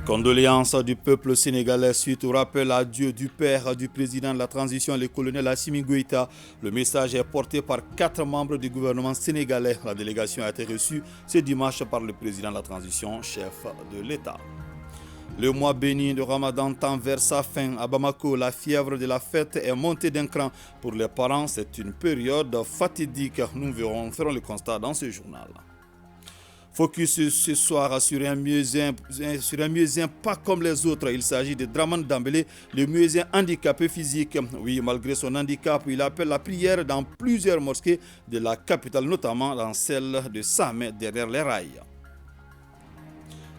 Condoléances du peuple sénégalais suite au rappel à Dieu du père du président de la transition, le colonel Assimi Goïta. Le message est porté par 4 membres du gouvernement sénégalais. La délégation a été reçue ce dimanche par le président de la transition, chef de l'État. Le mois béni de Ramadan tend vers sa fin. À Bamako, la fièvre de la fête est montée d'un cran. Pour les parents, c'est une période fatidique. Nous ferons le constat dans ce journal. Focus ce soir sur un muezzin pas comme les autres. Il s'agit de Draman Dambélé, le muezzin handicapé physique. Oui, malgré son handicap, il appelle la prière dans plusieurs mosquées de la capitale, notamment dans celle de Samé, derrière les rails.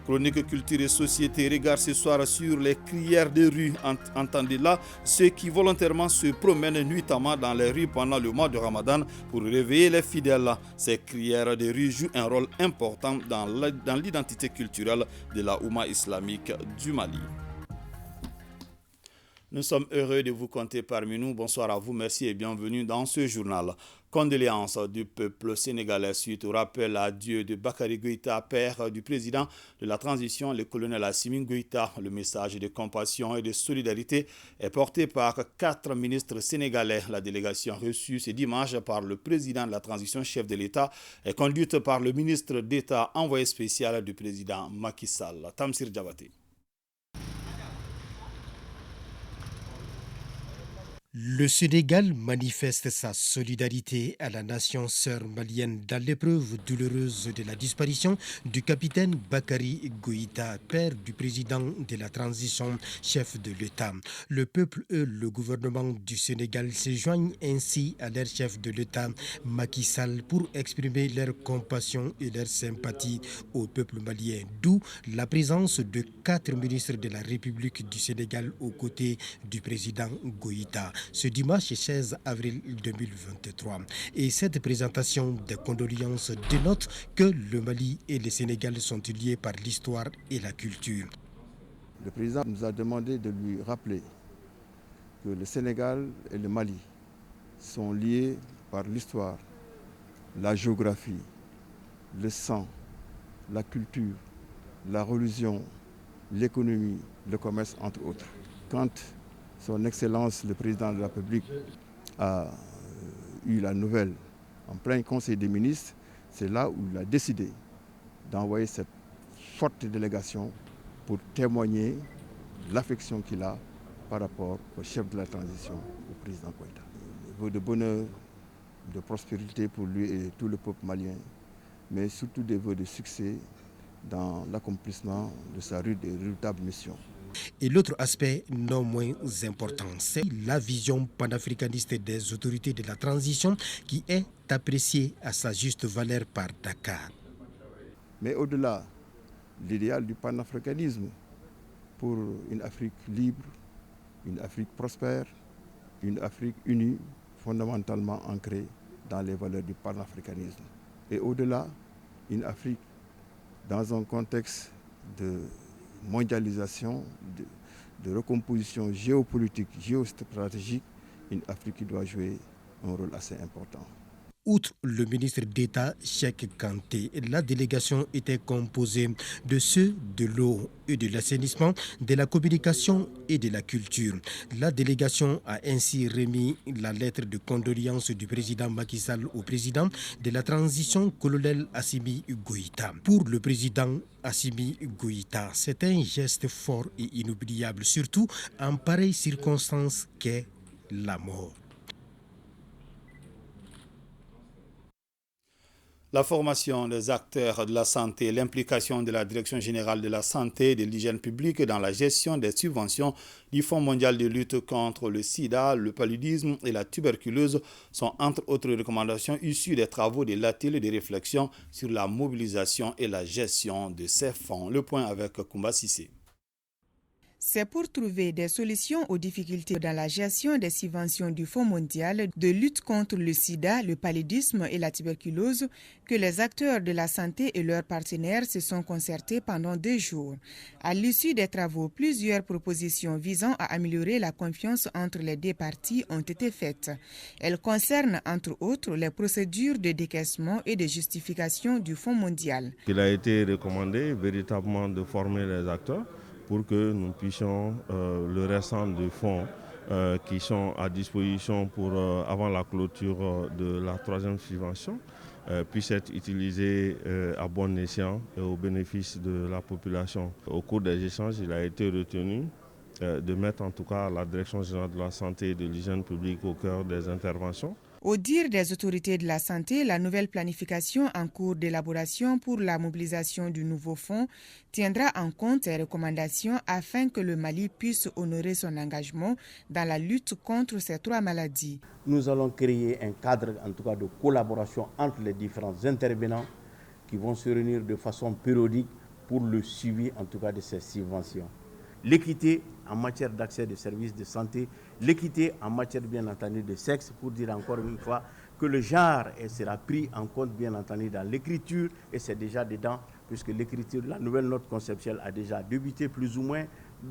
Chronique culture et société regarde ce soir sur les crières de rue. Entendez là ceux qui volontairement se promènent nuitamment dans les rues pendant le mois de Ramadan pour réveiller les fidèles. Ces crières de rue jouent un rôle important dans l'identité culturelle de la Oumma islamique du Mali. Nous sommes heureux de vous compter parmi nous. Bonsoir à vous, merci et bienvenue dans ce journal. Condoléances du peuple sénégalais suite au rappel à Dieu de Bakary Goïta, père du président de la transition, le colonel Assimi Goïta. Le message de compassion et de solidarité est porté par 4 ministres sénégalais. La délégation reçue ce dimanche par le président de la transition, chef de l'État, est conduite par le ministre d'État envoyé spécial du président Macky Sall, Tamsir Diabaté. Le Sénégal manifeste sa solidarité à la nation sœur malienne dans l'épreuve douloureuse de la disparition du capitaine Bakary Goïta, père du président de la transition, chef de l'État. Le peuple et le gouvernement du Sénégal se joignent ainsi à leur chef de l'État, Macky Sall, pour exprimer leur compassion et leur sympathie au peuple malien. D'où la présence de 4 ministres de la République du Sénégal aux côtés du président Goïta. Ce dimanche 16 avril 2023. Et cette présentation des condoléances dénote que le Mali et le Sénégal sont liés par l'histoire et la culture. Le président nous a demandé de lui rappeler que le Sénégal et le Mali sont liés par l'histoire, la géographie, le sang, la culture, la religion, l'économie, le commerce, entre autres. Quand Son Excellence, le président de la République, a eu la nouvelle en plein Conseil des ministres, c'est là où il a décidé d'envoyer cette forte délégation pour témoigner l'affection qu'il a par rapport au chef de la transition, au président Goïta. Des vœux de bonheur, de prospérité pour lui et tout le peuple malien, mais surtout des vœux de succès dans l'accomplissement de sa redoutable mission. Et l'autre aspect non moins important, c'est la vision panafricaniste des autorités de la transition qui est appréciée à sa juste valeur par Dakar. Mais au-delà, l'idéal du panafricanisme pour une Afrique libre, une Afrique prospère, une Afrique unie, fondamentalement ancrée dans les valeurs du panafricanisme. Et au-delà, une Afrique dans un contexte de mondialisation, de recomposition géopolitique, géostratégique, une Afrique qui doit jouer un rôle assez important. Outre le ministre d'État Cheikh Kanté, la délégation était composée de ceux de l'eau et de l'assainissement, de la communication et de la culture. La délégation a ainsi remis la lettre de condoléances du président Macky Sall au président de la transition, colonel Assimi Goïta. Pour le président Assimi Goïta, c'est un geste fort et inoubliable, surtout en pareille circonstance qu'est la mort. La formation des acteurs de la santé, l'implication de la Direction générale de la santé et de l'hygiène publique dans la gestion des subventions du Fonds mondial de lutte contre le sida, le paludisme et la tuberculose sont entre autres recommandations issues des travaux de l'atelier de réflexion sur la mobilisation et la gestion de ces fonds. Le point avec Koumba Sissé. C'est pour trouver des solutions aux difficultés dans la gestion des subventions du Fonds mondial de lutte contre le sida, le paludisme et la tuberculose que les acteurs de la santé et leurs partenaires se sont concertés pendant 2 jours. À l'issue des travaux, plusieurs propositions visant à améliorer la confiance entre les 2 parties ont été faites. Elles concernent entre autres les procédures de décaissement et de justification du Fonds mondial. Il a été recommandé véritablement de former les acteurs pour que nous puissions, le restant des fonds qui sont à disposition pour, avant la clôture de la 3e subvention, puisse être utilisé à bon escient et au bénéfice de la population. Au cours des échanges, il a été retenu de mettre en tout cas la Direction générale de la santé et de l'hygiène publique au cœur des interventions. Au dire des autorités de la santé, la nouvelle planification en cours d'élaboration pour la mobilisation du nouveau fonds tiendra en compte ces recommandations afin que le Mali puisse honorer son engagement dans la lutte contre ces 3 maladies. Nous allons créer un cadre en tout cas de collaboration entre les différents intervenants qui vont se réunir de façon périodique pour le suivi en tout cas de ces subventions. L'équité en matière d'accès des services de santé, l'équité en matière bien entendu de sexe, pour dire encore une fois que le genre sera pris en compte bien entendu dans l'écriture, et c'est déjà dedans, puisque l'écriture, la nouvelle note conceptuelle a déjà débuté plus ou moins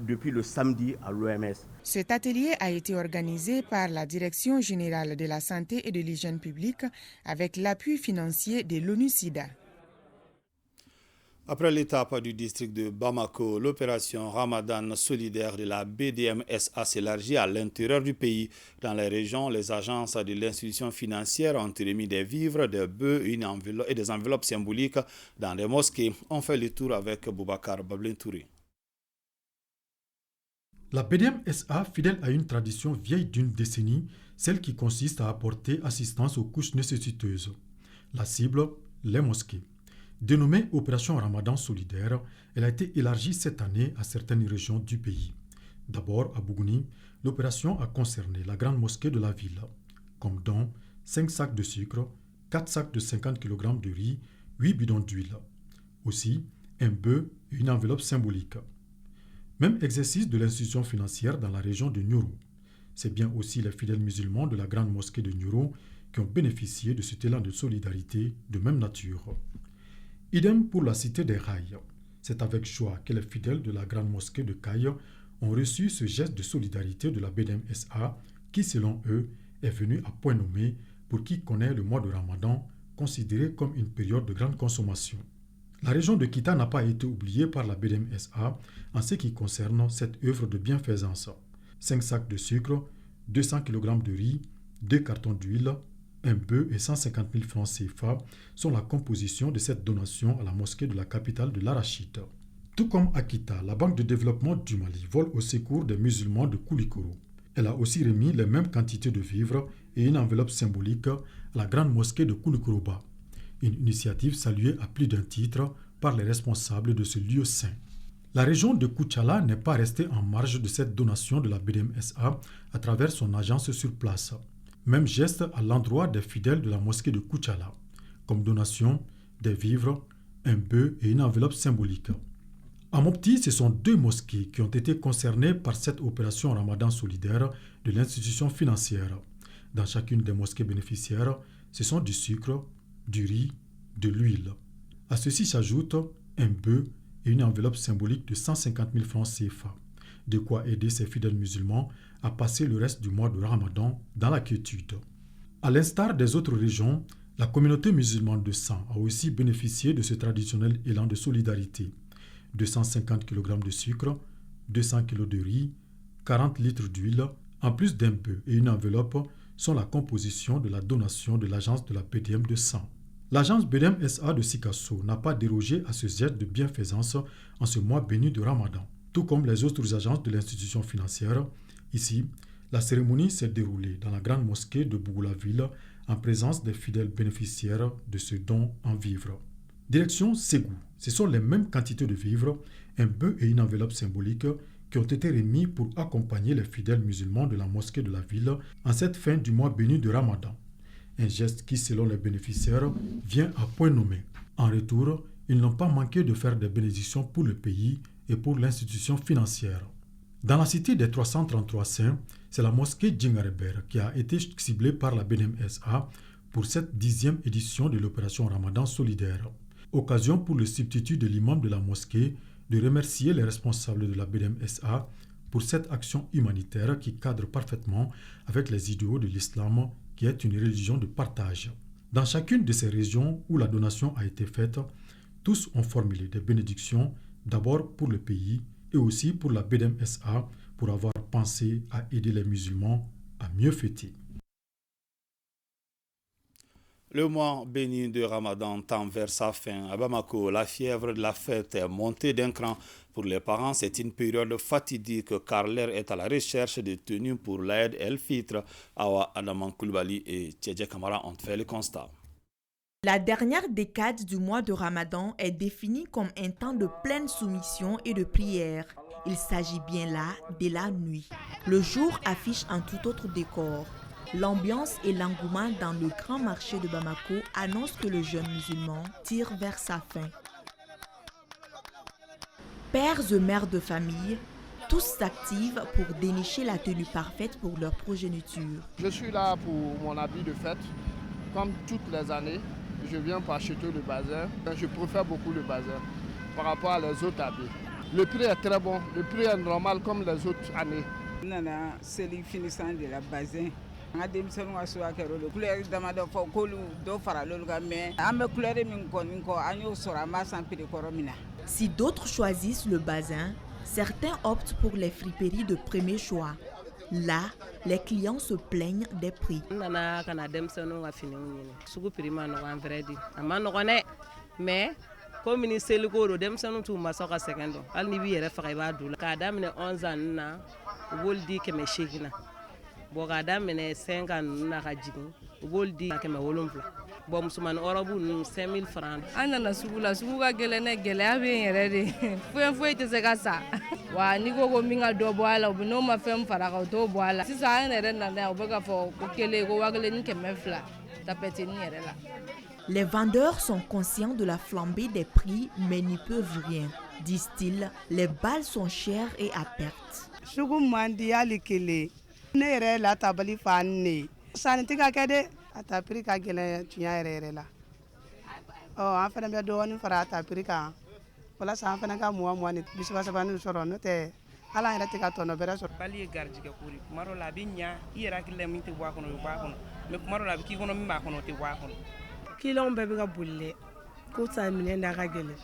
depuis le samedi à l'OMS. Cet atelier a été organisé par la Direction générale de la santé et de l'hygiène publique avec l'appui financier de l'ONU-SIDA. Après l'étape du district de Bamako, l'opération Ramadan solidaire de la BDM-SA s'élargit à l'intérieur du pays. Dans les régions, les agences de l'institution financière ont remis des vivres, des bœufs et des enveloppes symboliques dans les mosquées. On fait le tour avec Boubacar Bablin-Touré. La BDM-SA, fidèle à une tradition vieille d'une décennie, celle qui consiste à apporter assistance aux couches nécessiteuses. La cible, les mosquées. Dénommée Opération Ramadan solidaire, elle a été élargie cette année à certaines régions du pays. D'abord, à Bougouni, l'opération a concerné la grande mosquée de la ville. Comme don, 5 sacs de sucre, 4 sacs de 50 kg de riz, 8 bidons d'huile. Aussi, un bœuf et une enveloppe symbolique. Même exercice de l'institution financière dans la région de Nioro. C'est bien aussi les fidèles musulmans de la grande mosquée de Nioro qui ont bénéficié de cet élan de solidarité de même nature. Idem pour la cité des rails. C'est avec joie que les fidèles de la grande mosquée de Caille ont reçu ce geste de solidarité de la BDM-SA qui, selon eux, est venu à point nommé pour qui connaît le mois de Ramadan, considéré comme une période de grande consommation. La région de Kita n'a pas été oubliée par la BDM-SA en ce qui concerne cette œuvre de bienfaisance. 5 sacs de sucre, 200 kg de riz, 2 cartons d'huile, un bœuf et 150 000 francs CFA sont la composition de cette donation à la mosquée de la capitale de l'Arachide. Tout comme Akita, la Banque de développement du Mali vole au secours des musulmans de Koulikoro. Elle a aussi remis les mêmes quantités de vivres et une enveloppe symbolique à la grande mosquée de Koulikoroba. Une initiative saluée à plus d'un titre par les responsables de ce lieu saint. La région de Koutchala n'est pas restée en marge de cette donation de la BDM-SA à travers son agence sur place. Même geste à l'endroit des fidèles de la mosquée de Koutchala. Comme donation, des vivres, un bœuf et une enveloppe symbolique. À Mopti, ce sont 2 mosquées qui ont été concernées par cette opération Ramadan solidaire de l'institution financière. Dans chacune des mosquées bénéficiaires, ce sont du sucre, du riz, de l'huile. À ceci s'ajoute un bœuf et une enveloppe symbolique de 150 000 francs CFA. De quoi aider ces fidèles musulmans à passer le reste du mois de Ramadan dans la quiétude. À l'instar des autres régions, la communauté musulmane de San a aussi bénéficié de ce traditionnel élan de solidarité. 250 kg de sucre, 200 kg de riz, 40 litres d'huile, en plus d'un bœuf et une enveloppe, sont la composition de la donation de l'agence de la BDM de San. L'agence BDM-SA de Sikasso n'a pas dérogé à ce geste de bienfaisance en ce mois béni de Ramadan. Tout comme les autres agences de l'institution financière, ici, la cérémonie s'est déroulée dans la grande mosquée de Bougoula-Ville en présence des fidèles bénéficiaires de ce don en vivres. Direction Ségou, ce sont les mêmes quantités de vivres, un bœuf et une enveloppe symbolique qui ont été remis pour accompagner les fidèles musulmans de la mosquée de la ville en cette fin du mois béni de Ramadan. Un geste qui, selon les bénéficiaires, vient à point nommé. En retour, ils n'ont pas manqué de faire des bénédictions pour le pays et pour l'institution financière. Dans la cité des 333 saints, c'est la mosquée Djingareber qui a été ciblée par la BDM-SA pour cette 10e édition de l'opération Ramadan solidaire. Occasion pour le substitut de l'imam de la mosquée de remercier les responsables de la BDM-SA pour cette action humanitaire qui cadre parfaitement avec les idéaux de l'islam qui est une religion de partage. Dans chacune de ces régions où la donation a été faite, tous ont formulé des bénédictions, d'abord pour le pays et aussi pour la BDMSA pour avoir pensé à aider les musulmans à mieux fêter. Le mois béni de Ramadan tend vers sa fin. À Bamako, la fièvre de la fête est montée d'un cran. Pour les parents, c'est une période fatidique car l'air est à la recherche de tenues pour l'Aïd el-Fitr. Awa Adaman Koulibaly et Tchedje Kamara ont fait le constat. La dernière décade du mois de Ramadan est définie comme un temps de pleine soumission et de prière. Il s'agit bien là de la nuit. Le jour affiche un tout autre décor. L'ambiance et l'engouement dans le grand marché de Bamako annoncent que le jeûne musulman tire vers sa fin. Pères et mères de famille, tous s'activent pour dénicher la tenue parfaite pour leur progéniture. Je suis là pour mon habit de fête. Comme toutes les années, je viens pour acheter le bazar. Je préfère beaucoup le bazar par rapport à les autres habits. Le prix est très bon, le prix est normal comme les autres années. C'est le finissant de la bazin. An ka denmisɛnninw ka so kɛra o de couleur damadɔ fɔ k'olu dɔ fara l'olu kan mais an bɛ couleur min kɔni kɔ an y'o sɔrɔ an b'a san prix kɔrɔ min na. Si d'autres choisissent le bazin, certains optent pour les friperies de premier choix. Là, les clients se plaignent des prix. N nana ka na denmisɛnninw ka finiw ɲini sugu prix ma nɔgɔ en vrai dit a ma nɔgɔ dɛ mais komi ni seliko don denmisɛnninw t'u masaw ka sɛgɛn dɔn hali n'i b'i yɛrɛ faga i b'a dun k'a daminɛ 11 ans na u b'olu di 800 na. Bon, k'a daminɛ 5 ans ninnu na ka jigin u b'olu di 700. Bon, musomanin ɔrɔbu ninnu 5000 francs. An nana sugu la sugu ka gɛlɛn dɛ gɛlɛya bɛ yen yɛrɛ de foyi tɛ se ka sa wa n'i ko min ka dɔ bɔ a la u bɛ n'o ma fɛn fara kan u t'o bɔ a la sisan an yɛrɛ nana yan u bɛ k'a fɔ ko kelen ko 1,200 tapetini yɛrɛ la. Les vendeurs sont conscients de la flambée des prix mais n'y peuvent rien. Disent-ils, les balles sont chères et à perte. Sugu man di hali kelen. Ne yɛrɛ la tabali fa ne sanni tɛ ka kɛ dɛ a ta prix ka gɛlɛn tiɲɛ yɛrɛ la an fana bɛ dɔɔnin fara a ta prix kan walasa an fana ka 20 ni 30 ni sɔrɔ n'o tɛ ala yɛrɛ tɛ ka tɔnɔ bɛrɛ sɔrɔ. Bali ye garijɛgɛ ko de kuma dɔ la a bɛ ɲa i yɛrɛ hakili la min tɛ bɔ a kɔnɔ o bɛ bɔ a kɔnɔ mais kuma dɔ la a bɛ k'i kɔnɔ min b'a kɔnɔ o tɛ bɔ a kɔnɔ. Clients bɛɛ bɛ ka boli dɛ ko san minɛn da ka gɛlɛn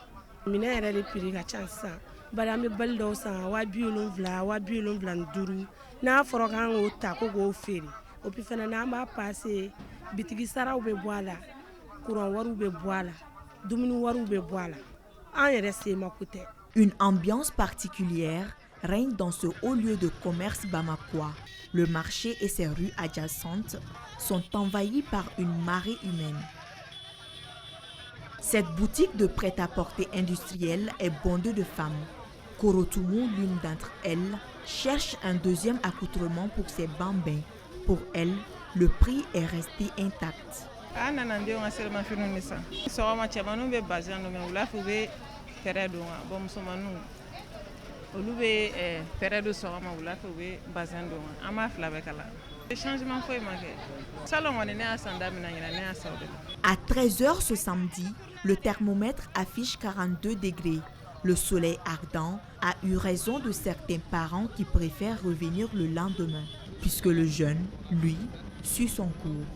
minɛn yɛrɛ de prix ka ca sisan bari an bɛ bali dɔw san 75,000 n'a fɔra k'an k'o ta ko k'o feere o puis fana n'an b'a paase bitigi saraw bɛ bɔ a la courant wariw bɛ bɔ a la dumuni wariw bɛ bɔ a la an yɛrɛ se ma ko tɛ. Une ambiance particulière règne dans ce haut lieu de commerce bamakois. Le marché et ses rues adjacentes sont envahis par une marée humaine. Cette boutique de prêt-à-porter industriel est bondée de femmes. Korotumu, l'une d'entre elles, cherche un deuxième accoutrement pour ses bambins. Pour elle, le prix est resté intact. À 13h ce samedi, le thermomètre affiche 42 degrés. Le soleil ardent a eu raison de certains parents qui préfèrent revenir le lendemain, puisque le jeûne, lui, suit son cours.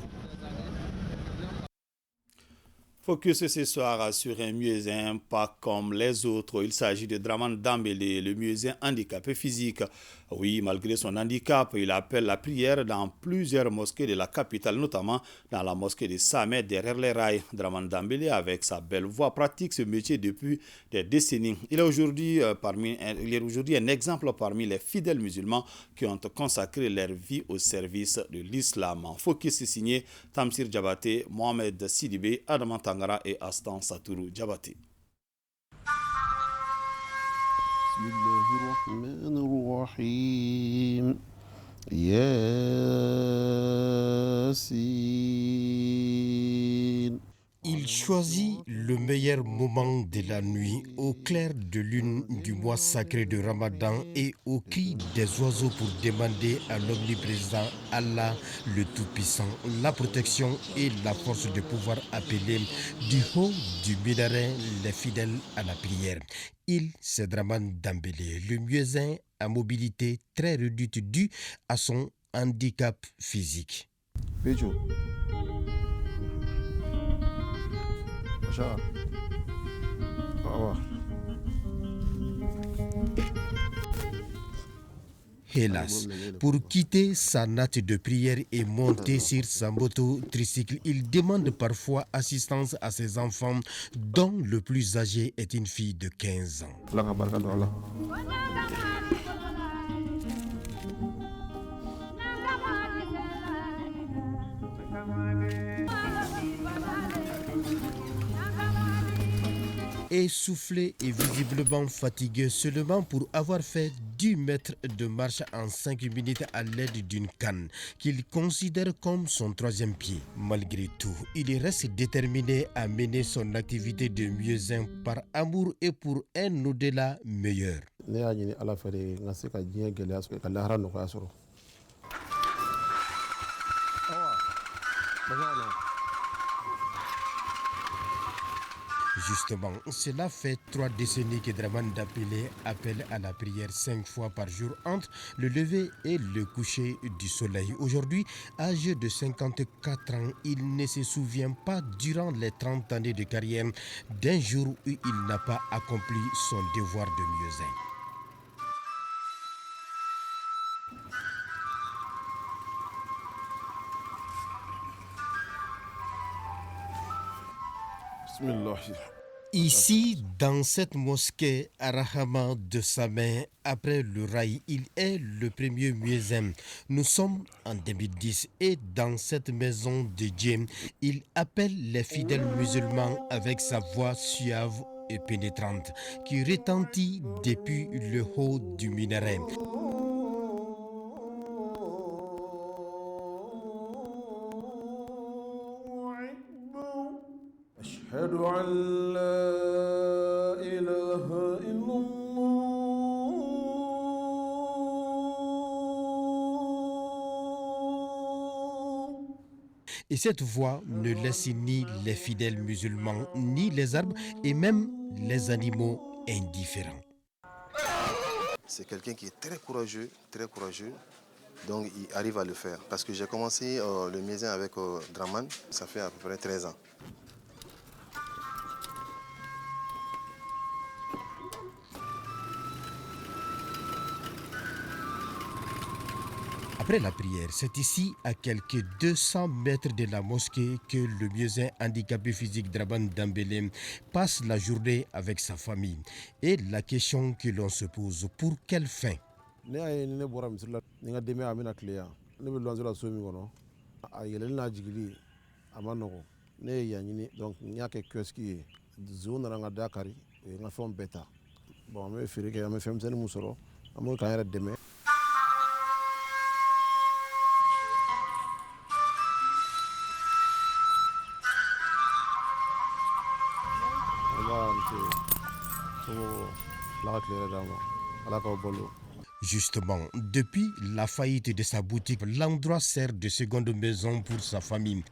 Focus ce soir sur un muezzin pas comme les autres. Il s'agit de Draman Dambélé, le muezzin handicapé physique. Oui, malgré son handicap, il appelle la prière dans plusieurs mosquées de la capitale, notamment dans la mosquée de Samet derrière les rails. Draman Dambélé, avec sa belle voix, pratique ce métier depuis des décennies. Il est aujourd'hui un exemple parmi les fidèles musulmans qui ont consacré leur vie au service de l'islam. Focus est signé Tamsir Diabaté, Mohamed Sidibé, Adama Tangara et Astan Satourou Diabaté. بسم الله الرحمن الرحيم ياسين. Il choisit le meilleur moment de la nuit, au clair de lune du mois sacré de Ramadan et au cri des oiseaux pour demander à l'omniprésent Allah le Tout-Puissant la protection et la force de pouvoir appeler du haut du minaret les fidèles à la prière. C'est Draman Dambélé, le muezzin à mobilité très réduite due à son handicap physique. Pécho. Au revoir. Hélas, pour quitter sa natte de prière et monter sur sa moto tricycle, il demande parfois assistance à ses enfants, dont le plus âgé est une fille de 15 ans. Essoufflé et visiblement fatigué seulement pour avoir fait 10 mètres de marche en 5 minutes à l'aide d'une canne qu'il considère comme son troisième pied. Malgré tout, il reste déterminé à mener son activité de mieux-en par amour et pour un au-delà meilleur. Justement, cela fait 3 décennies que Dramane Dambélé appelle à la prière 5 fois par jour entre le lever et le coucher du soleil. Aujourd'hui, âgé de 54 ans, il ne se souvient pas durant les 30 années de carrière d'un jour où il n'a pas accompli son devoir de mieux-être. Ici, dans cette mosquée, Arahama de sa main, après le rail, il est le premier muezzin. Nous sommes en 2010 et dans cette maison de Dieu, il appelle les fidèles musulmans avec sa voix suave et pénétrante qui retentit depuis le haut du minaret. Et cette voix ne laisse ni les fidèles musulmans, ni les arbres et même les animaux indifférents. C'est quelqu'un qui est très courageux, donc il arrive à le faire. Parce que j'ai commencé le muezzin avec Dramane, ça fait à peu près 13 ans. Après la prière, c'est ici, à quelques 200 mètres de la mosquée, que le muezzin handicapé physique Dramane Dambélé passe la journée avec sa famille. Et la question que l'on se pose, pour quelle fin? Justement, depuis la faillite de sa boutique, l'endroit sert de seconde maison pour sa famille.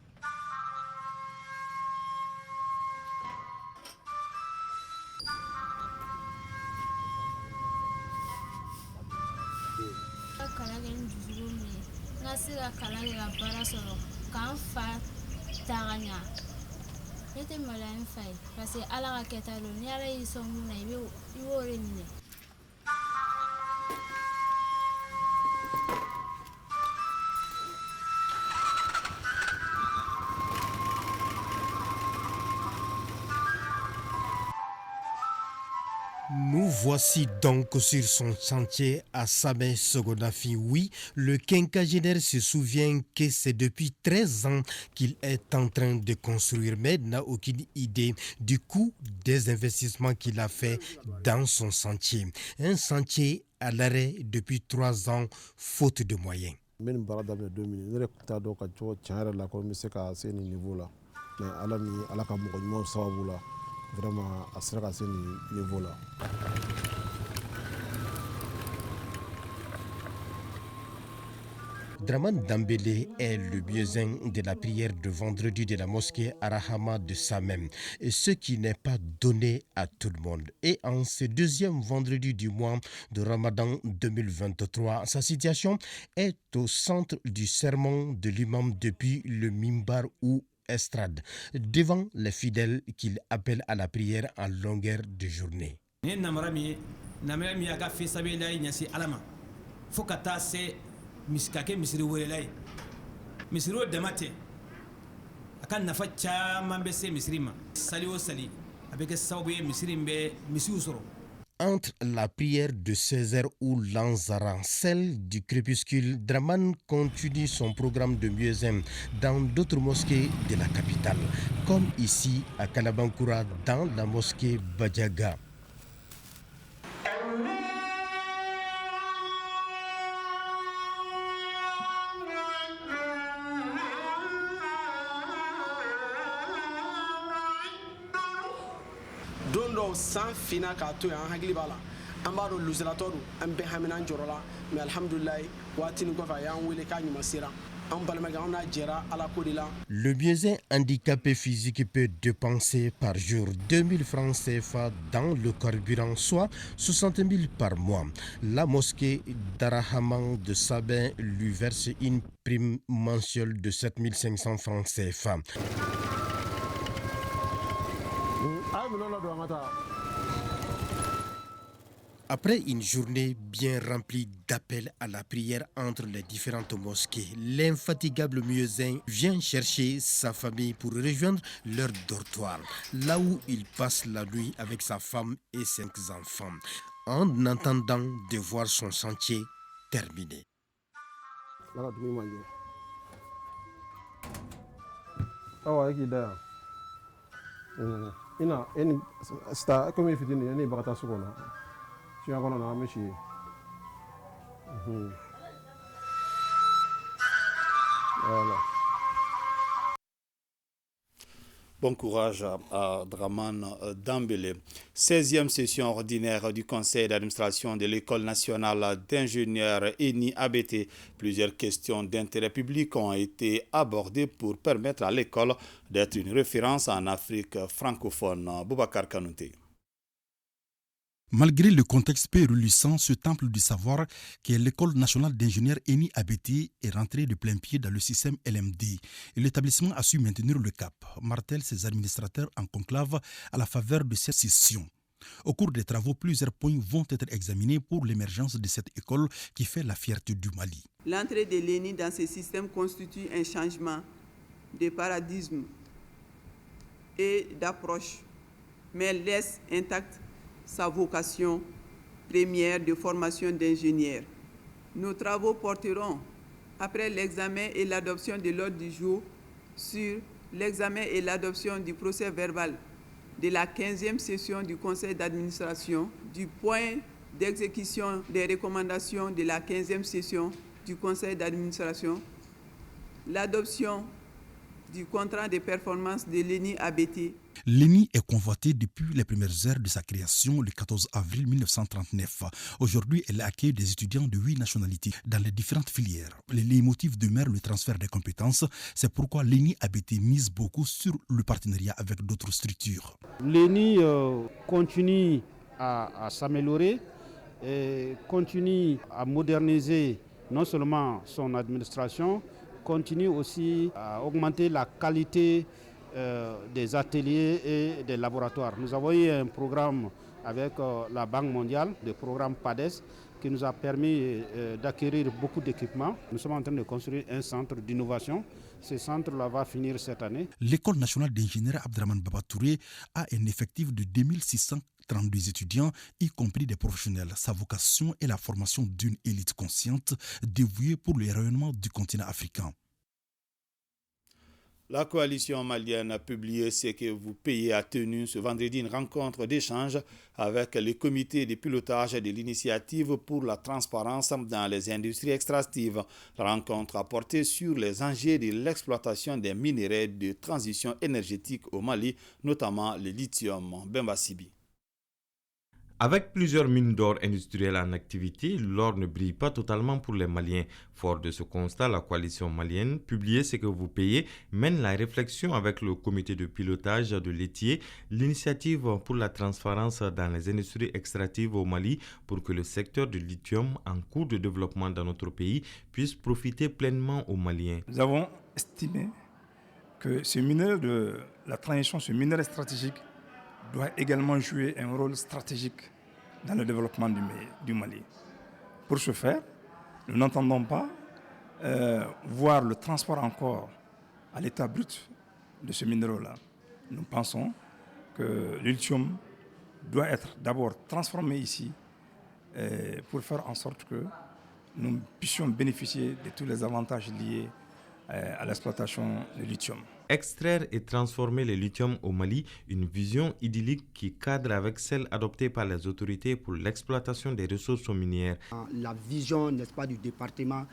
Nous voici donc sur son chantier à Samé Sogonafi. Oui, le quinquagénaire se souvient que c'est depuis 13 ans qu'il est en train de construire, mais n'a aucune idée du coût des investissements qu'il a fait dans son chantier. Un chantier à l'arrêt depuis 3 ans, faute de moyens. Vraiment à ce niveau-là. Dramane Dambélé est le muezzin de la prière de vendredi de la mosquée Arahama de Samem, ce qui n'est pas donné à tout le monde. Et en ce deuxième vendredi du mois de Ramadan 2023, sa situation est au centre du sermon de l'imam depuis le mimbar ou estrade, devant les fidèles qu'il appelle à la prière en longueur de journée. fo ka taa se ka kɛ misiri wɛrɛla ye misiri o dama tɛ a ka nafa caman bɛ se misiri ma sali o sali a bɛ kɛ sababu ye misiri in bɛ misiw sɔrɔ. Entre la prière de 16h ou l'Anzara, celle du crépuscule, Dramane continue son programme de muezzin dans d'autres mosquées de la capitale, comme ici à Kalabankura dans la mosquée Badjaga. San fina k'a to yan an hakili b'a la an b'a dɔn lusiratɔ don an bɛɛ hamina jɔrɔ la mais alhamdulilayi waatinin kɔfɛ a y'an wele k'a ɲuman sera an balimakɛ an n'a jɛra ala ko de la. Le muezzin handicapé physique peut dépenser par jour 2000 francs CFA dans le carburant, soit 60 000 par mois. La mosquée d'Arahaman de Sabin lui verse une prime mensuelle de 7500 francs CFA. Après une journée bien remplie d'appels à la prière entre les différentes mosquées, l'infatigable muezzin vient chercher sa famille pour rejoindre leur dortoir, là où il passe la nuit avec sa femme et 5 enfants, en attendant de voir son chantier terminé. Voilà. Bon courage à Dramane Dambélé. 16e session ordinaire du conseil d'administration de l'École nationale d'ingénieurs ENI ABT. Plusieurs questions d'intérêt public ont été abordées pour permettre à l'école d'être une référence en Afrique francophone. Boubacar Kanouté. Malgré le contexte peu reluisant, ce temple du savoir qu'est l'École nationale d'ingénieurs ENI ABT est rentré de plein pied dans le système LMD et l'établissement a su maintenir le cap, martèlent ses administrateurs en conclave à la faveur de cette session. Au cours des travaux, plusieurs points vont être examinés pour l'émergence de cette école qui fait la fierté du Mali. L'entrée de l'ENI dans ce système constitue un changement de paradigme et d'approche, mais laisse intacte sa vocation première de formation d'ingénieurs. Nos travaux porteront, après l'examen et l'adoption de l'ordre du jour, sur l'examen et l'adoption du procès verbal de la 15e session du conseil d'administration, du point d'exécution des recommandations de la 15e session du conseil d'administration, l'adoption du contrat de performance de l'ENI ABT. L'ENI est convoitée depuis les premières heures de sa création le 14 avril 1939. Aujourd'hui, elle accueille des étudiants de 8 nationalités dans les différentes filières. Les leitmotifs demeurent le transfert des compétences. C'est pourquoi l'ENI ABT mise beaucoup sur le partenariat avec d'autres structures. L'ENI continue à s'améliorer et continue à moderniser non seulement son administration, continue aussi à augmenter la qualité des ateliers et des laboratoires. Nous avons eu un programme avec la Banque mondiale, le programme PADES, qui nous a permis d'acquérir beaucoup d'équipements. Nous sommes en train de construire un centre d'innovation. Ce centre-là va finir cette année. L'École nationale d'ingénieurs Abdraman Babatouré a un effectif de 2632 étudiants, y compris des professionnels. Sa vocation est la formation d'une élite consciente dévouée pour le rayonnement du continent africain. La coalition malienne a publié ce que vous payez a tenu ce vendredi une rencontre d'échange avec le comité de pilotage de l'initiative pour la transparence dans les industries extractives. La rencontre a porté sur les enjeux de l'exploitation des minerais de transition énergétique au Mali, notamment le lithium. Bemba Sibi. Avec plusieurs mines d'or industrielles en activité, l'or ne brille pas totalement pour les Maliens. Fort de ce constat, la coalition malienne, publiée Ce que vous payez, mène la réflexion avec le comité de pilotage de l'ETIE, l'initiative pour la transparence dans les industries extractives au Mali, pour que le secteur du lithium en cours de développement dans notre pays puisse profiter pleinement aux Maliens. Nous avons estimé que ce minerai de la transition, ce minerai stratégique, doit également jouer un rôle stratégique dans le développement du Mali. Pour ce faire, Nous n'entendons pas voir le transport encore à l'état brut de ce minerai-là. Nous pensons que le lithium doit être d'abord transformé ici pour faire en sorte que nous puissions bénéficier de tous les avantages liés à l'exploitation du lithium. Extraire et transformer le lithium au Mali, une vision idyllique qui cadre avec celle adoptée par les autorités pour l'exploitation des ressources minières. La vision, n'est-ce pas, du département,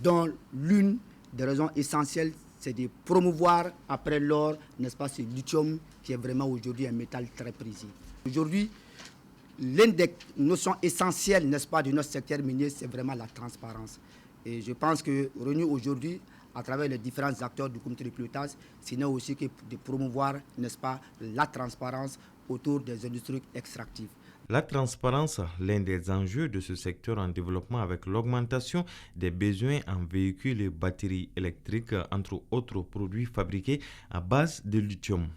dont l'une des raisons essentielles, c'est de promouvoir après l'or, n'est-ce pas, ce lithium qui est vraiment aujourd'hui un métal très précieux. Aujourd'hui, l'une des notions essentielles, n'est-ce pas, de notre secteur minier, c'est vraiment la transparence. Et je pense que RENU aujourd'hui, à travers les différents acteurs du comité de pilotage, ce n'est aussi que de promouvoir, n'est-ce pas, la transparence autour des industries extractives. La transparence, l'un des enjeux de ce secteur en développement avec l'augmentation des besoins en véhicules et batteries électriques, entre autres produits fabriqués à base de lithium.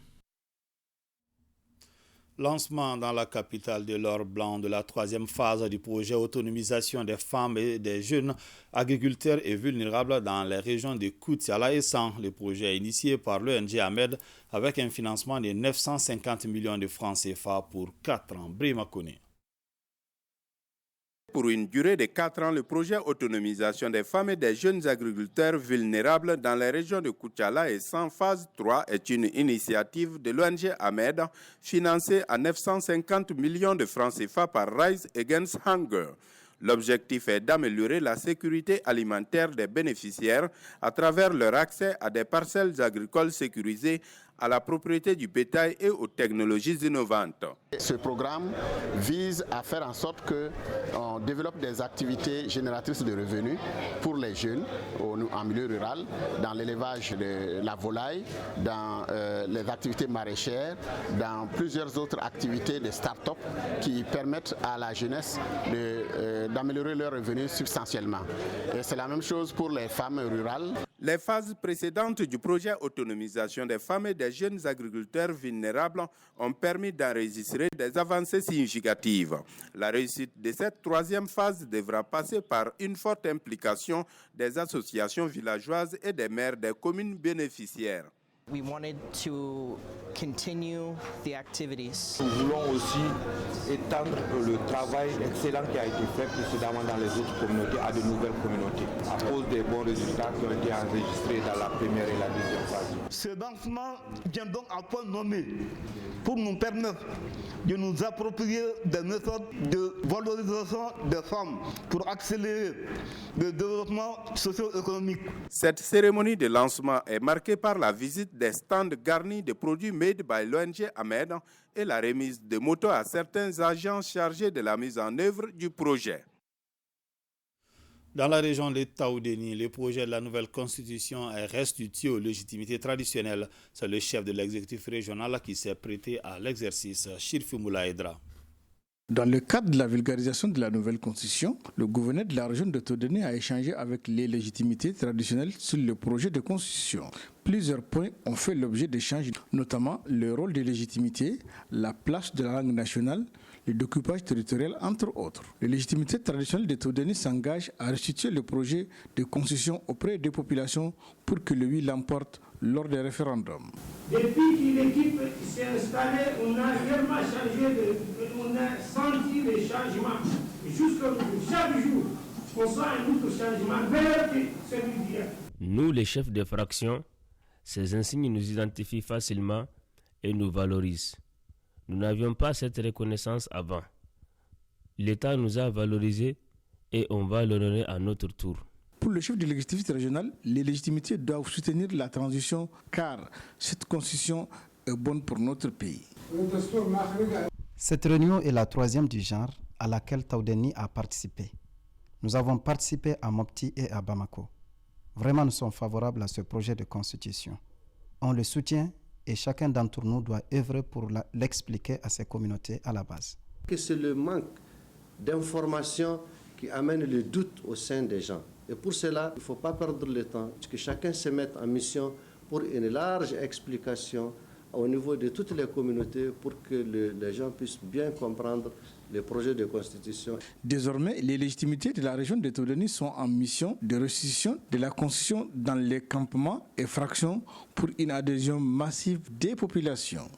Lancement dans la capitale de l'or blanc de la troisième phase du projet autonomisation des femmes et des jeunes agriculteurs et vulnérables dans les régions de Koutiala et San. Le projet est initié par l'ONG Ahmed avec un financement de 950 millions de francs CFA pour 4 ans. Brima Kone. Pour une durée de 4 ans, le projet autonomisation des femmes et des jeunes agriculteurs vulnérables dans les régions de Koutiala et San phase 3 est une initiative de l'ONG Ahmed financée à 950 millions de francs CFA par Rise Against Hunger. L'objectif est d'améliorer la sécurité alimentaire des bénéficiaires à travers leur accès à des parcelles agricoles sécurisées, à la propriété du bétail et aux technologies innovantes. Ce programme vise à faire en sorte qu'on développe des activités génératrices de revenus pour les jeunes en milieu rural, dans l'élevage de la volaille, dans les activités maraîchères, dans plusieurs autres activités de start-up qui permettent à la jeunesse d'améliorer leurs revenus substantiellement. Et c'est la même chose pour les femmes rurales. Les phases précédentes du projet autonomisation des femmes et des jeunes agriculteurs vulnérables ont permis d'enregistrer des avancées significatives. La réussite de cette troisième phase devra passer par une forte implication des associations villageoises et des maires des communes bénéficiaires. We wanted to continue the activities. Nous voulons aussi étendre le travail excellent qui a été fait précédemment dans les autres communautés à de nouvelles communautés, à cause des bons résultats qui ont été enregistrés dans la première et la deuxième phase. Ce lancement vient donc à point nommé pour nous permettre de nous approprier des méthodes de valorisation des femmes pour accélérer le développement socio-économique. Cette cérémonie de lancement est marquée par la visite des stands garnis de produits made by l'ONG Ahmed et la remise de motos à certains agents chargés de la mise en œuvre du projet. Dans la région de Taoudéni, le projet de la nouvelle constitution est restitué aux légitimités traditionnelles. C'est le chef de l'exécutif régional qui s'est prêté à l'exercice, Chirfi Moulaïdra. Dans le cadre de la vulgarisation de la nouvelle constitution, le gouverneur de la région de Taoudéni a échangé avec les légitimités traditionnelles sur le projet de constitution. Plusieurs points ont fait l'objet d'échanges, notamment le rôle des légitimités, la place de la langue nationale, le découpage territorial, entre autres. Les légitimités traditionnelles de Taoudéni s'engagent à restituer le projet de constitution auprès des populations pour que le oui l'emporte lors des référendums. Depuis que l'équipe s'est installée, on a réellement changé, on a senti les changements. Jusqu'aujourd'hui, chaque jour, on sent un autre changement vers celui d'hier. Nous, les chefs de fraction, ces insignes nous identifient facilement et nous valorisent. Nous n'avions pas cette reconnaissance avant. L'État nous a valorisés et on va l'honorer à notre tour. Pour le chef de l'exécutif régional, les légitimités doivent soutenir la transition car cette constitution est bonne pour notre pays. Cette réunion est la troisième du genre à laquelle Taoudéni a participé. Nous avons participé à Mopti et à Bamako. Vraiment, nous sommes favorables à ce projet de constitution. On le soutient et chacun d'entre nous doit œuvrer pour l'expliquer à ses communautés à la base. C'est le manque d'informations qui amène le doute au sein des gens. Et pour cela, il ne faut pas perdre le temps, que chacun se mette en mission pour une large explication au niveau de toutes les communautés pour que les gens puissent bien comprendre les projets de constitution. Désormais, les légitimités de la région de Todoni sont en mission de restitution de la constitution dans les campements et fractions pour une adhésion massive des populations.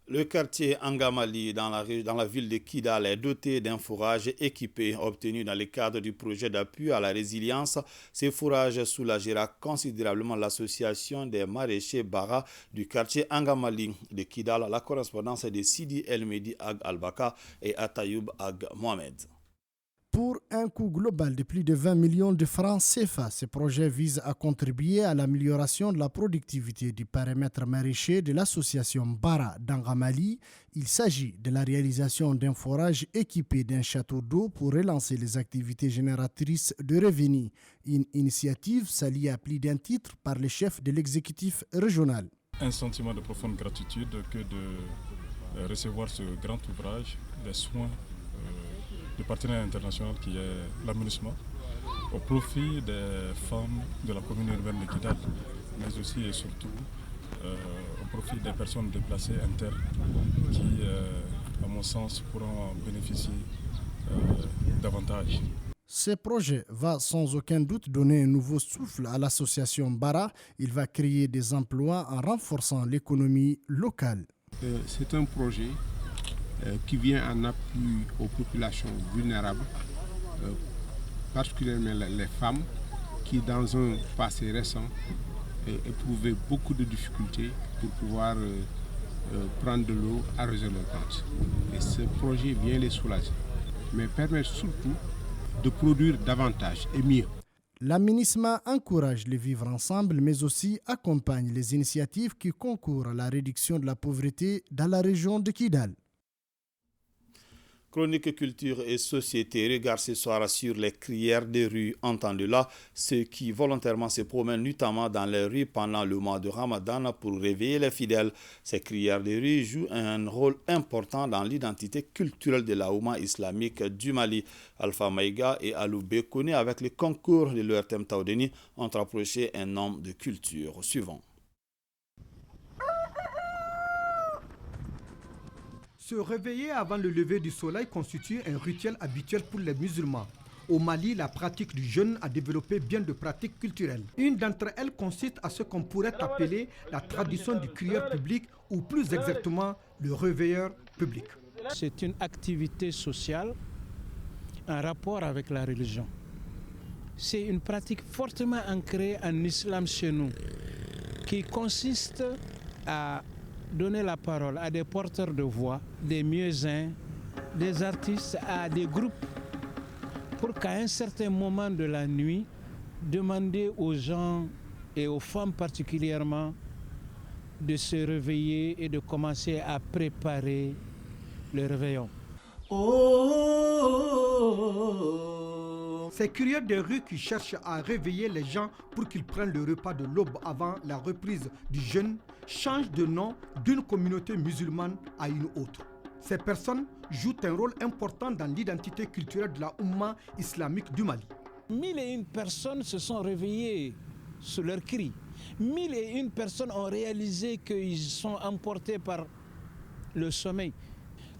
Le quartier Angamali dans la ville de Kidal est doté d'un fourrage équipé obtenu dans le cadre du projet d'appui à la résilience. Ces fourrages soulagera considérablement l'association des maraîchers Bara du quartier Angamali de Kidal. La correspondance de Sidi El-Medi Ag Al-Baka et Atayoub Ag Mohamed. Pour un coût global de plus de 20 millions de francs CFA, ce projet vise à contribuer à l'amélioration de la productivité du périmètre maraîcher de l'association Bara d'Angamali. Il s'agit de la réalisation d'un forage équipé d'un château d'eau pour relancer les activités génératrices de revenus. Une initiative saluée à plus d'un titre par le chef de l'exécutif régional. Un sentiment de profonde gratitude que de recevoir ce grand ouvrage, des soins du partenaire international qui est l'AMINUSMA, au profit des femmes de la commune urbaine de Kidal, mais aussi et surtout au profit des personnes déplacées internes qui, à mon sens, pourront bénéficier davantage. Ce projet va sans aucun doute donner un nouveau souffle à l'association Bara. Il va créer des emplois en renforçant l'économie locale. C'est un projet qui vient en appui aux populations vulnérables, particulièrement les femmes qui, dans un passé récent, éprouvaient beaucoup de difficultés pour pouvoir prendre de l'eau, arroser leurs plantes. Et ce projet vient les soulager, mais permet surtout de produire davantage et mieux. L'AMINUSMA encourage le vivre ensemble, mais aussi accompagne les initiatives qui concourent à la réduction de la pauvreté dans la région de Kidal. Chronique culture et société regarde ce soir sur les crières des rues. Entendez-là, ceux qui volontairement se promènent notamment dans les rues pendant le mois de Ramadan pour réveiller les fidèles. Ces crières des rues jouent un rôle important dans l'identité culturelle de la Oumma islamique du Mali. Alpha Maïga et Alou Bekone, avec le concours de leur thème Taoudeni, ont approché un homme de culture suivant. Se réveiller avant le lever du soleil constitue un rituel habituel pour les musulmans. Au Mali, la pratique du jeûne a développé bien de pratiques culturelles. Une d'entre elles consiste à ce qu'on pourrait appeler la tradition du crieur public ou plus exactement le réveilleur public. C'est une activité sociale en rapport avec la religion. C'est une pratique fortement ancrée en islam chez nous qui consiste à donner la parole à des porteurs de voix, des muezzins, des artistes, à des groupes, pour qu'à un certain moment de la nuit, demander aux gens et aux femmes particulièrement de se réveiller et de commencer à préparer le réveillon. Ces crieurs des rues qui cherchent à réveiller les gens pour qu'ils prennent le repas de l'aube avant la reprise du jeûne changent de nom d'une communauté musulmane à une autre. Ces personnes jouent un rôle important dans l'identité culturelle de la Oumma islamique du Mali. 1001 personnes se sont réveillées sous leurs cris. 1001 personnes ont réalisé qu'ils sont emportés par le sommeil.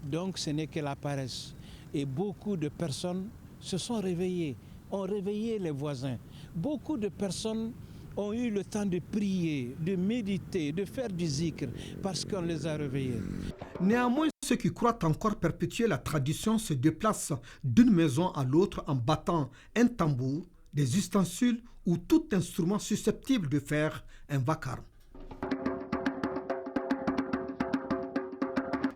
Donc ce n'est que la paresse. Et beaucoup de personnes se sont réveillées, ont réveillé les voisins. Beaucoup de personnes ont eu le temps de prier, de méditer, de faire du zikr, parce qu'on les a réveillés. Néanmoins, ceux qui croient encore perpétuer la tradition se déplacent d'une maison à l'autre en battant un tambour, des ustensiles ou tout instrument susceptible de faire un vacarme.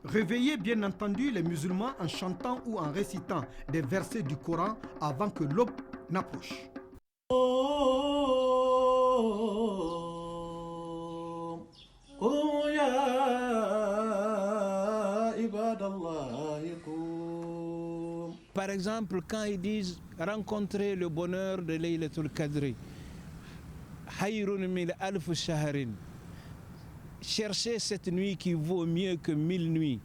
Réveillez bien entendu les musulmans en chantant ou en récitant des versets du Coran avant que l'aube n'approche. Par exemple, quand ils disent rencontrer le bonheur de Laylatul Qadri, Hayrun min alf shahrin, cherchez cette nuit qui vaut mieux que 1000 nuits.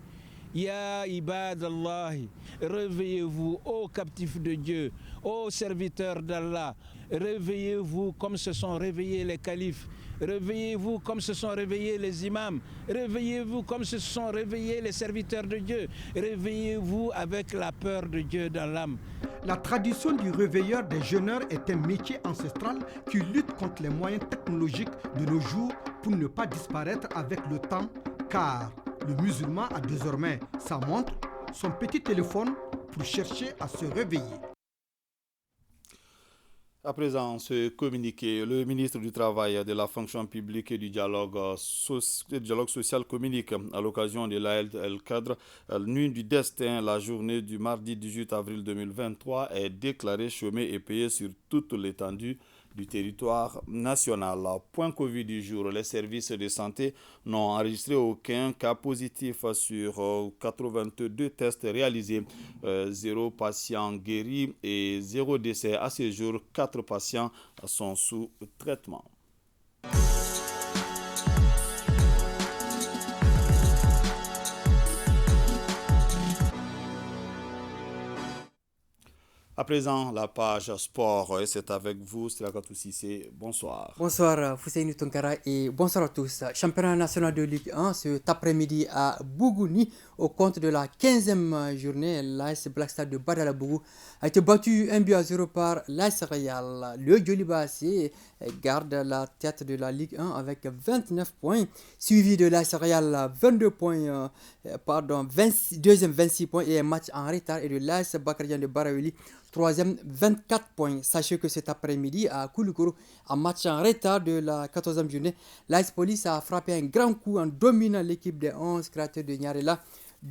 Ya ibadallahi, réveillez-vous, ô captifs de Dieu, ô serviteurs d'Allah, réveillez-vous comme se sont réveillés les califes Réveillez-vous comme se sont réveillés les imams. Réveillez-vous comme se sont réveillés les serviteurs de Dieu. Réveillez-vous avec la peur de Dieu dans l'âme. La tradition du réveilleur des jeûneurs est un métier ancestral qui lutte contre les moyens technologiques de nos jours pour ne pas disparaître avec le temps, car le musulman a désormais sa montre, son petit téléphone pour chercher à se réveiller. À présent, ce communiqué, le ministre du Travail, de la fonction publique et du dialogue social communique à l'occasion de l'Aïd el-Kadr, nuit du destin, la journée du mardi 18 avril 2023 est déclarée chômée et payée sur toute l'étendue du territoire national. Point Covid du jour, les services de santé n'ont enregistré aucun cas positif sur 82 tests réalisés. 0 patient guéri et 0 décès. À ce jour, 4 patients sont sous traitement. À présent, la page sport, et c'est avec vous, Strakatou Sissé. Bonsoir. Bonsoir, Fousseini Tonkara, et bonsoir à tous. Championnat national de Ligue 1 cet après-midi à Bougouni, au compte de la 15e journée. L'AS Black Star de Badalabougou a été battu 1-0 par l'AS Real. Le Djoliba AC garde la tête de la Ligue 1 avec 29 points, suivi de l'AS Real 22 points, deuxième 26 points et un match en retard, et de l'AS Bakarian de Baraouli, troisième 24 points. Sachez que cet après-midi à Kouloukourou, en match en retard de la 14e journée, l'AS Police a frappé un grand coup en dominant l'équipe des 11 créateurs de Nyarela,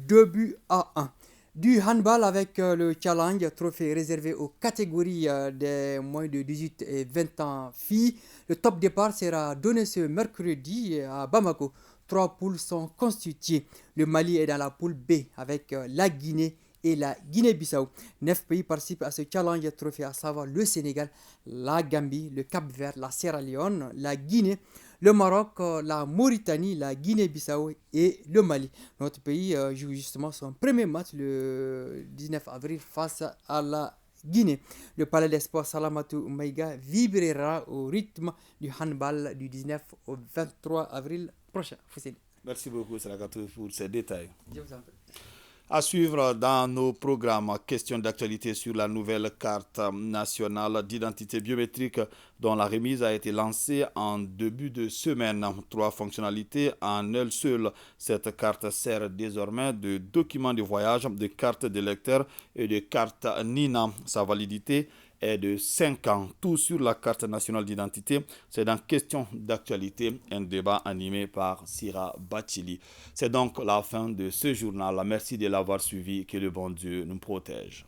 2-1. Du handball avec le Challenge, trophée réservé aux catégories des moins de 18 et 20 ans filles. Le top départ sera donné ce mercredi à Bamako. 3 poules sont constituées. Le Mali est dans la poule B avec la Guinée et la Guinée-Bissau. 9 pays participent à ce Challenge trophée, à savoir le Sénégal, la Gambie, le Cap-Vert, la Sierra Leone, la Guinée, le Maroc, la Mauritanie, la Guinée-Bissau et le Mali. Notre pays joue justement son premier match le 19 avril face à la Guinée. Le palais des sports Salamatou Maïga vibrera au rythme du handball du 19 au 23 avril prochain. Merci beaucoup, Sarakatou, pour ces détails. Je vous en prie. À suivre dans nos programmes, questions d'actualité sur la nouvelle carte nationale d'identité biométrique dont la remise a été lancée en début de semaine. 3 fonctionnalités en elle seule. Cette carte sert désormais de document de voyage, de carte d'électeur et de carte NINA. Sa validité est de 5 ans. Tout sur la carte nationale d'identité. C'est dans Questions d'actualité, un débat animé par Sira Bachili. C'est donc la fin de ce journal. Merci de l'avoir suivi. Que le bon Dieu nous protège.